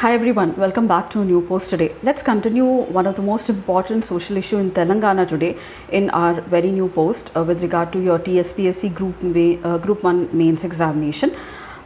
Hi everyone, welcome back to a new post today. Let's continue one of the most important social issue in Telangana today in our very new post with regard to your TSPSC Group 1 mains examination.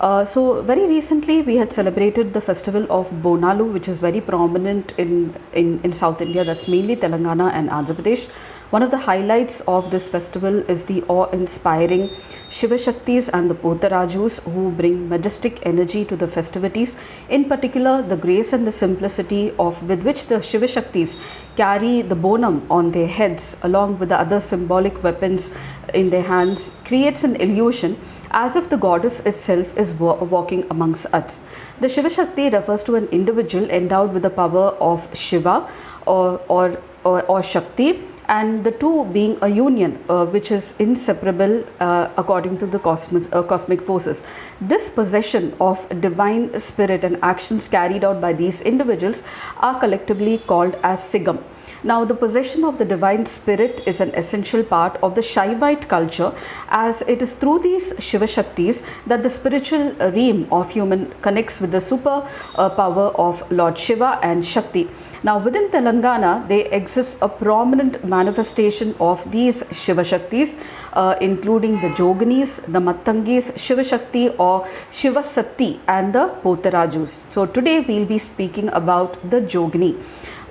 So very recently we had celebrated the festival of Bonalu, which is very prominent in South India. That's mainly Telangana and Andhra Pradesh. One of the highlights of this festival is the awe-inspiring Shiva Shaktis and the Potarajus who bring majestic energy to the festivities. In particular, the grace and the simplicity with which the Shiva Shaktis carry the bonum on their heads along with the other symbolic weapons in their hands creates an illusion as if the goddess itself is walking amongst us. The Shiva Shakti refers to an individual endowed with the power of Shiva or Shakti, and the two being a union which is inseparable according to the cosmic forces. This possession of divine spirit and actions carried out by these individuals are collectively called as Sigam. Now, the possession of the divine spirit is an essential part of the Shaivite culture, as it is through these Shiva Shaktis that the spiritual realm of human connects with the super power of Lord Shiva and Shakti. Now, within Telangana, there exists a prominent manifestation of these Shiva Shaktis, including the Joginis, the Mattangis, Shiva Shakti or Shiva Satti, and the Potarajus. So, today we will be speaking about the Jogini.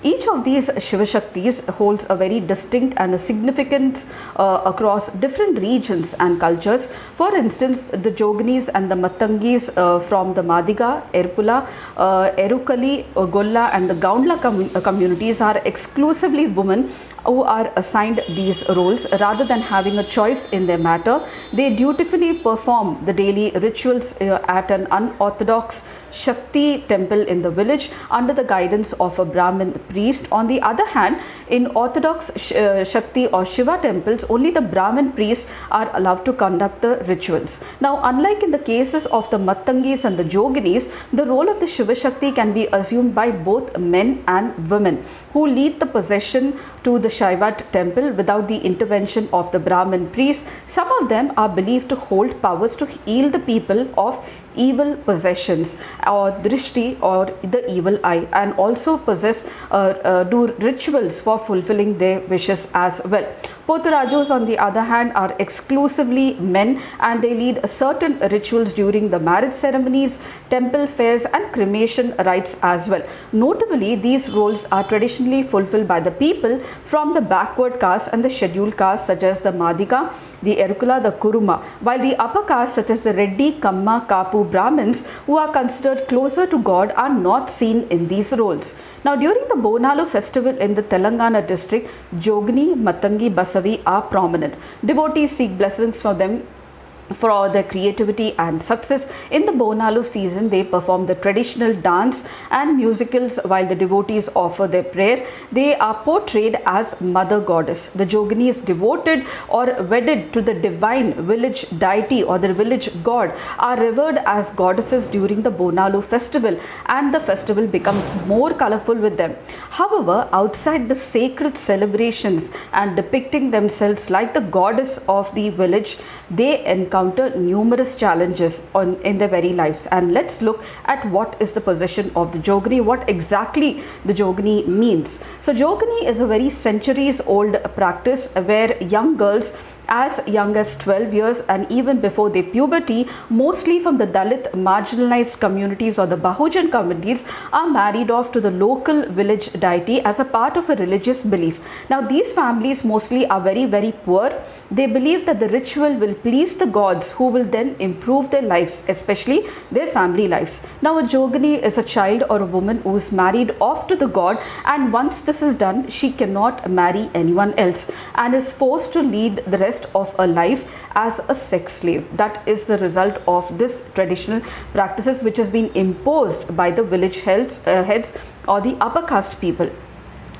Each of these Shiva Shaktis holds a very distinct and a significance across different regions and cultures. For instance, the Joginis and the Mattangis from the Madiga, Erpula, Erukali, Golla and the Gaundla communities are exclusively women who are assigned these roles. Rather than having a choice in their matter, they dutifully perform the daily rituals at an unorthodox Shakti temple in the village under the guidance of a Brahmin priest. On the other hand, in orthodox Shakti or Shiva temples, only the Brahmin priests are allowed to conduct the rituals. Now, unlike in the cases of the Mattangis and the Joginis, the role of the Shiva Shakti can be assumed by both men and women who lead the procession to the Shaivat temple without the intervention of the Brahmin priests. Some of them are believed to hold powers to heal the people of evil possessions or drishti or the evil eye, and also do rituals for fulfilling their wishes as well. Potarajus, on the other hand, are exclusively men, and they lead certain rituals during the marriage ceremonies, temple fairs and cremation rites as well. Notably, these roles are traditionally fulfilled by the people from the backward caste and the scheduled caste such as the Madika, the Erukula, the Kuruma, while the upper caste such as the Reddy, Kamma, Kapu Brahmins, who are considered closer to God, are not seen in these roles. Now, during the Bonalu festival in the Telangana district, Jogini, Mattangi, Basavi are prominent. Devotees seek blessings for them for their creativity and success. In the Bonalu season, they perform the traditional dance and musicals while the devotees offer their prayer. They are portrayed as Mother Goddess. The Jogini is devoted or wedded to the divine village deity or the village god, are revered as goddesses during the Bonalu festival, and the festival becomes more colorful with them. However, outside the sacred celebrations and depicting themselves like the goddess of the village, they encounter numerous challenges in their very lives. And let's look at what is the possession of the Jogini, what exactly the Jogini means. So Jogini is a very centuries old practice where young girls as young as 12 years and even before their puberty, mostly from the Dalit marginalized communities or the Bahujan communities, are married off to the local village deity as a part of a religious belief. Now, these families mostly are very poor. They believe that the ritual will please the gods, who will then improve their lives, especially their family lives. Now, a Jogini is a child or a woman who is married off to the god, and once this is done, she cannot marry anyone else and is forced to lead the rest of a life as a sex slave. That is the result of this traditional practices which has been imposed by the village heads or the upper caste people.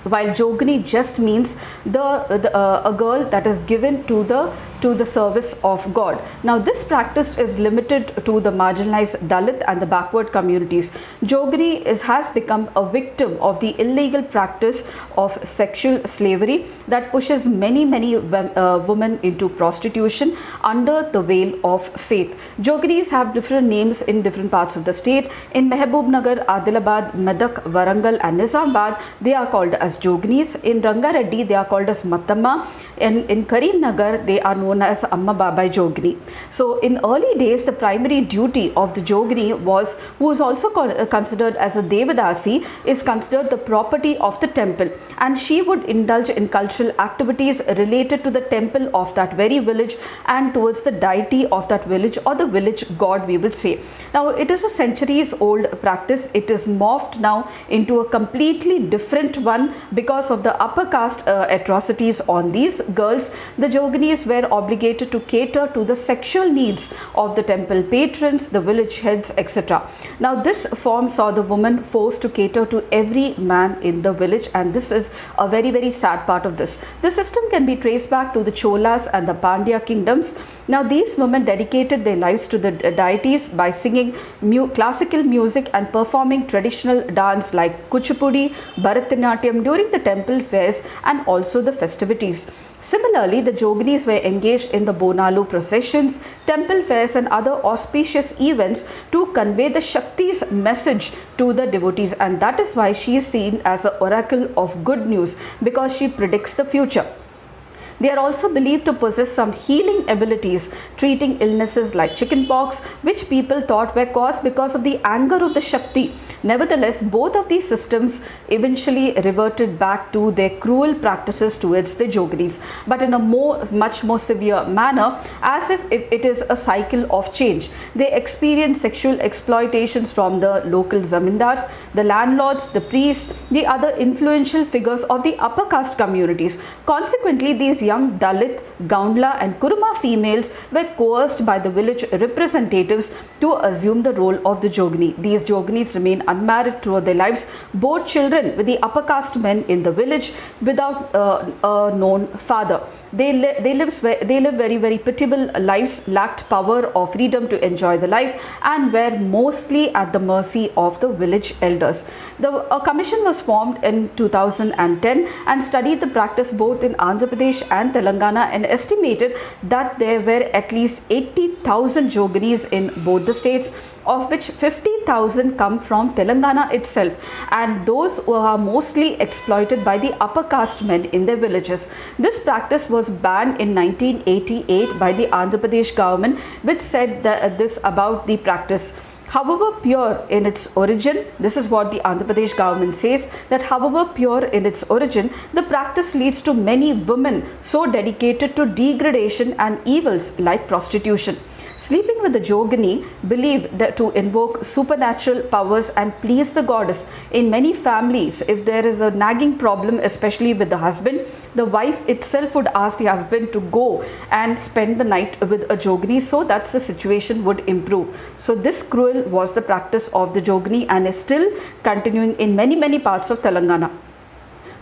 While Jogini just means a girl that is given to the to the service of God. Now this practice is limited to the marginalized Dalit and the backward communities. Jogini has become a victim of the illegal practice of sexual slavery that pushes many women into prostitution under the veil of faith. Joginis have different names in different parts of the state. In Mehboob-nagar, Adilabad, Medak, Warangal and Nizamabad, they are called as Joginis. In Rangareddy, they are called as Mattamma. In Karimnagar, they are known as Amma Babai Jogini. So in early days, the primary duty of the Jogini was, who is also considered as a Devadasi, is considered the property of the temple, and she would indulge in cultural activities related to the temple of that very village and towards the deity of that village or the village god, we will say. Now it is a centuries old practice. It is morphed now into a completely different one because of the upper caste atrocities on these girls. The Joginis were obligated to cater to the sexual needs of the temple patrons, the village heads, etc. Now this form saw the woman forced to cater to every man in the village, and this is a very sad part of this. The system can be traced back to the Cholas and the Pandya kingdoms. Now these women dedicated their lives to the deities by singing classical music and performing traditional dance like Kuchipudi, Bharatanatyam during the temple fairs and also the festivities. Similarly, the Joginis were engaged in the Bonalu processions, temple fairs and other auspicious events to convey the Shakti's message to the devotees, and that is why she is seen as an oracle of good news, because she predicts the future. They are also believed to possess some healing abilities, treating illnesses like chickenpox, which people thought were caused because of the anger of the Shakti. Nevertheless, both of these systems eventually reverted back to their cruel practices towards the Joginis, but in a much more severe manner, as if it is a cycle of change. They experience sexual exploitations from the local zamindars, the landlords, the priests, the other influential figures of the upper caste communities. Consequently, these young Dalit, Gaundla and Kurma females were coerced by the village representatives to assume the role of the Jogini. These Joginis remain unmarried throughout their lives, bore children with the upper caste men in the village without a known father. They live very pitiable lives, lacked power or freedom to enjoy the life, and were mostly at the mercy of the village elders. A commission was formed in 2010 and studied the practice both in Andhra Pradesh and Telangana, and estimated that there were at least 80,000 Joginis in both the states, of which 50,000 come from Telangana itself, and those who are mostly exploited by the upper caste men in their villages. This practice was banned in 1988 by the Andhra Pradesh government, which said this about the practice. However pure in its origin, this is what the Andhra Pradesh government says, that however pure in its origin, the practice leads to many women so dedicated to degradation and evils like prostitution. Sleeping with the Jogini believed that to invoke supernatural powers and please the goddess. In many families, if there is a nagging problem, especially with the husband, the wife itself would ask the husband to go and spend the night with a Jogini so that the situation would improve. So this cruel was the practice of the Jogini and is still continuing in many parts of Telangana.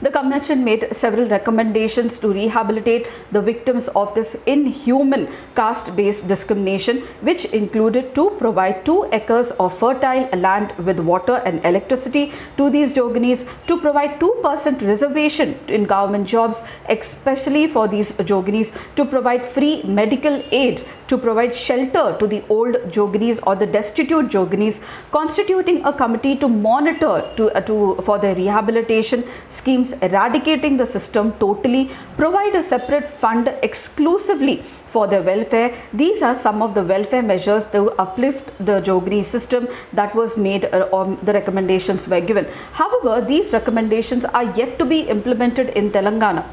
The Commission made several recommendations to rehabilitate the victims of this inhuman caste-based discrimination, which included to provide 2 acres of fertile land with water and electricity to these Joginis, to provide 2% reservation in government jobs, especially for these Joginis, to provide free medical aid, to provide shelter to the old Joginis or the destitute Joginis, constituting a committee to monitor for their rehabilitation schemes, eradicating the system totally, provide a separate fund exclusively for their welfare. These are some of the welfare measures to uplift the Jogini system that was made, or the recommendations were given. However, these recommendations are yet to be implemented in Telangana.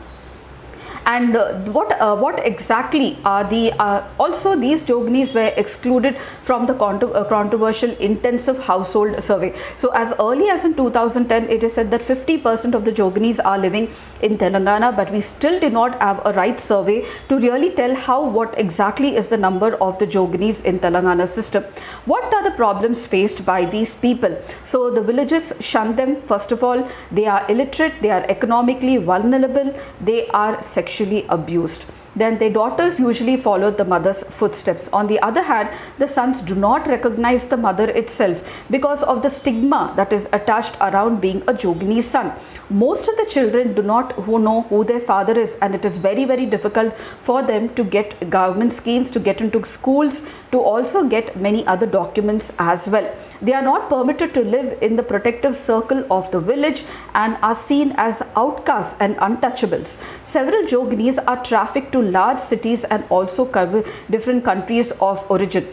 And what exactly are the also these Joginis were excluded from the controversial intensive household survey. So as early as in 2010, it is said that 50% of the Joginis are living in Telangana, but we still did not have a right survey to really tell what exactly is the number of the Joginis in Telangana system. What are the problems faced by these people? So the villages shun them. First of all, they are illiterate, they are economically vulnerable, they are sexually abused. then their daughters usually follow the mother's footsteps. On the other hand, the sons do not recognize the mother itself because of the stigma that is attached around being a Jogini son. Most of the children do not know who their father is, and it is very, very difficult for them to get government schemes, to get into schools, to also get many other documents as well. They are not permitted to live in the protective circle of the village and are seen as outcasts and untouchables. Several Joginis are trafficked to large cities and also cover different countries of origin.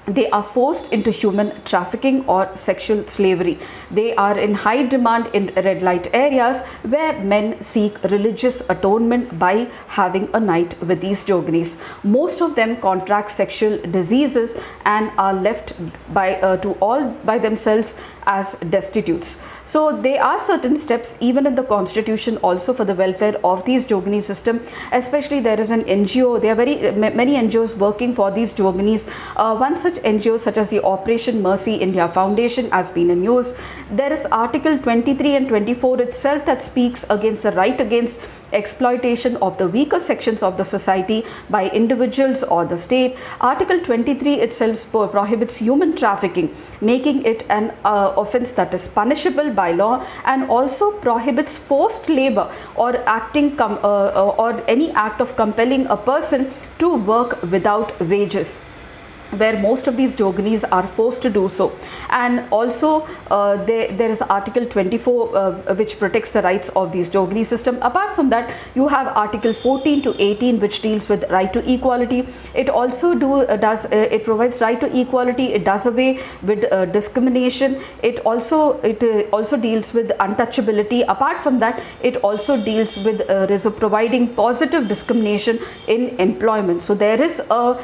They are forced into human trafficking or sexual slavery. They are in high demand in red light areas where men seek religious atonement by having a night with these Joginis. Most of them contract sexual diseases and are left to all by themselves as destitutes. So there are certain steps even in the constitution also for the welfare of these Jogini system. Especially there is an NGO, there are many NGOs working for these Joginis. One such NGO such as the Operation Mercy India Foundation has been in news. There is Article 23 and 24 itself that speaks against the right against exploitation of the weaker sections of the society by individuals or the state. Article 23 itself prohibits human trafficking, making it an offence that is punishable by law, and also prohibits forced labor or or any act of compelling a person to work without wages, where most of these Joginis are forced to do so. And also there is Article 24 which protects the rights of these Jogini system. Apart from that, you have Article 14 to 18 which deals with right to equality. It also it provides right to equality. It does away with discrimination. It also deals with untouchability. Apart from that, it also deals with providing positive discrimination in employment. So there is a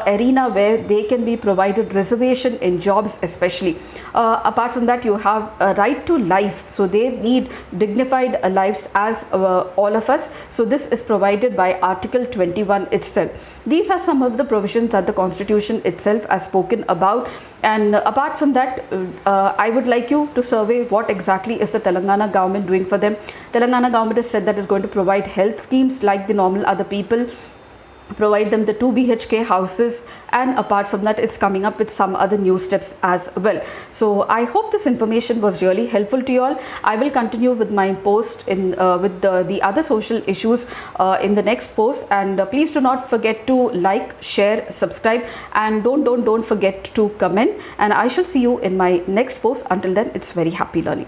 arena where they can be provided reservation in jobs especially. Apart from that, you have a right to life, so they need dignified lives as all of us. So this is provided by Article 21 itself. These are some of the provisions that the constitution itself has spoken about. And apart from that, I would like you to survey what exactly is the Telangana government doing for them. Telangana government has said that it's going to provide health schemes like the normal other people, provide them the 2 BHK houses, and apart from that, it's coming up with some other new steps as well. So I hope this information was really helpful to you all. I will continue with my post in with the other social issues in the next post, and please do not forget to like, share, subscribe, and don't forget to comment, and I shall see you in my next post. Until then, it's very happy learning.